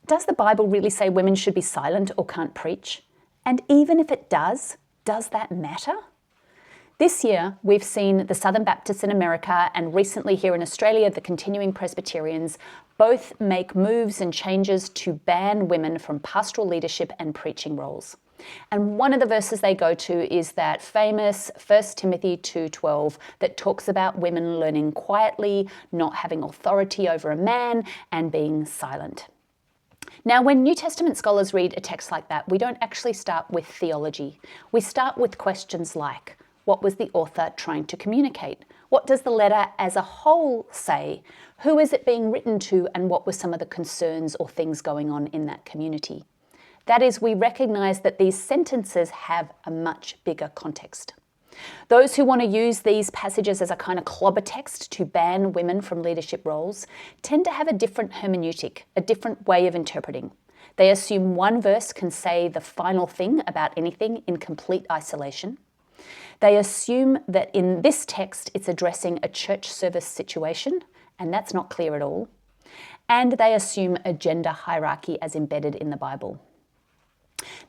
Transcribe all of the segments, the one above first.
Does the Bible really say women should be silent or can't preach? And even if it does that matter? This year, we've seen the Southern Baptists in America and recently here in Australia, the Continuing Presbyterians, both make moves and changes to ban women from pastoral leadership and preaching roles. And one of the verses they go to is that famous 1 Timothy 2:12 that talks about women learning quietly, not having authority over a man, and being silent. Now, when New Testament scholars read a text like that, we don't actually start with theology. We start with questions like, what was the author trying to communicate? What does the letter as a whole say? Who is it being written to, and what were some of the concerns or things going on in that community? That is, we recognize that these sentences have a much bigger context. Those who want to use these passages as a kind of clobber text to ban women from leadership roles tend to have a different hermeneutic, a different way of interpreting. They assume one verse can say the final thing about anything in complete isolation. They assume that in this text it's addressing a church service situation, and that's not clear at all. And they assume a gender hierarchy as embedded in the Bible.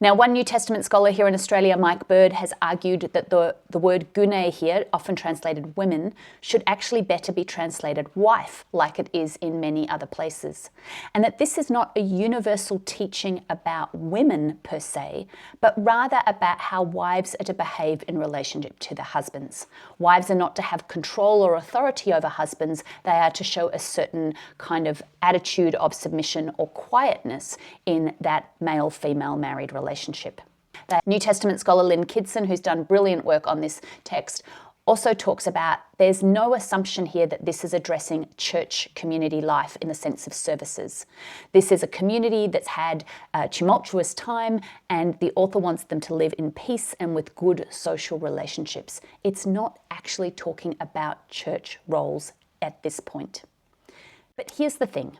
Now, one New Testament scholar here in Australia, Mike Bird, has argued that the word gune here, often translated women, should actually better be translated wife, like it is in many other places. And that this is not a universal teaching about women per se, but rather about how wives are to behave in relationship to their husbands. Wives are not to have control or authority over husbands. They are to show a certain kind of attitude of submission or quietness in that male-female marriage relationship. The New Testament scholar Lynn Kidson, who's done brilliant work on this text, also talks about there's no assumption here that this is addressing church community life in the sense of services. This is a community that's had a tumultuous time, and the author wants them to live in peace and with good social relationships. It's not actually talking about church roles at this point. But here's the thing.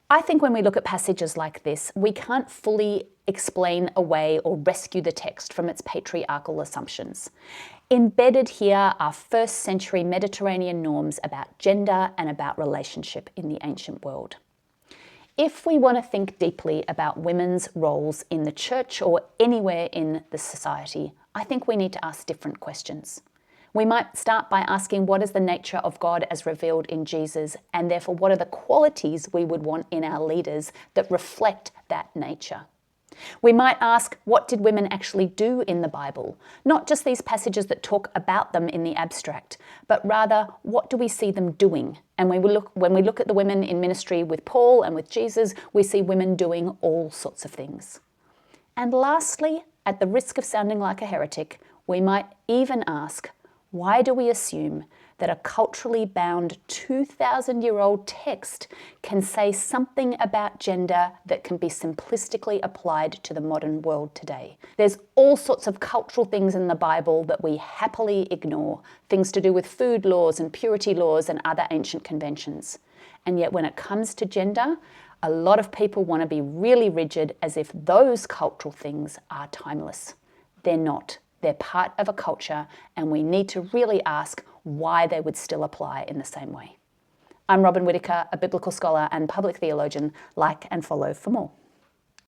I think when we look at passages like this, we can't fully explain away or rescue the text from its patriarchal assumptions. Embedded here are first century Mediterranean norms about gender and about relationship in the ancient world. If we want to think deeply about women's roles in the church or anywhere in the society, I think we need to ask different questions. We might start by asking, what is the nature of God as revealed in Jesus, and therefore what are the qualities we would want in our leaders that reflect that nature? We might ask, what did women actually do in the Bible? Not just these passages that talk about them in the abstract, but rather, what do we see them doing? And when we look at the women in ministry with Paul and with Jesus, we see women doing all sorts of things. And lastly, at the risk of sounding like a heretic, we might even ask, why do we assume that a culturally bound 2,000-year-old text can say something about gender that can be simplistically applied to the modern world today? There's all sorts of cultural things in the Bible that we happily ignore, things to do with food laws and purity laws and other ancient conventions. And yet when it comes to gender, a lot of people want to be really rigid as if those cultural things are timeless. They're not. They're part of a culture, and we need to really ask why they would still apply in the same way. I'm Robin Whittaker, a biblical scholar and public theologian. Like and follow for more.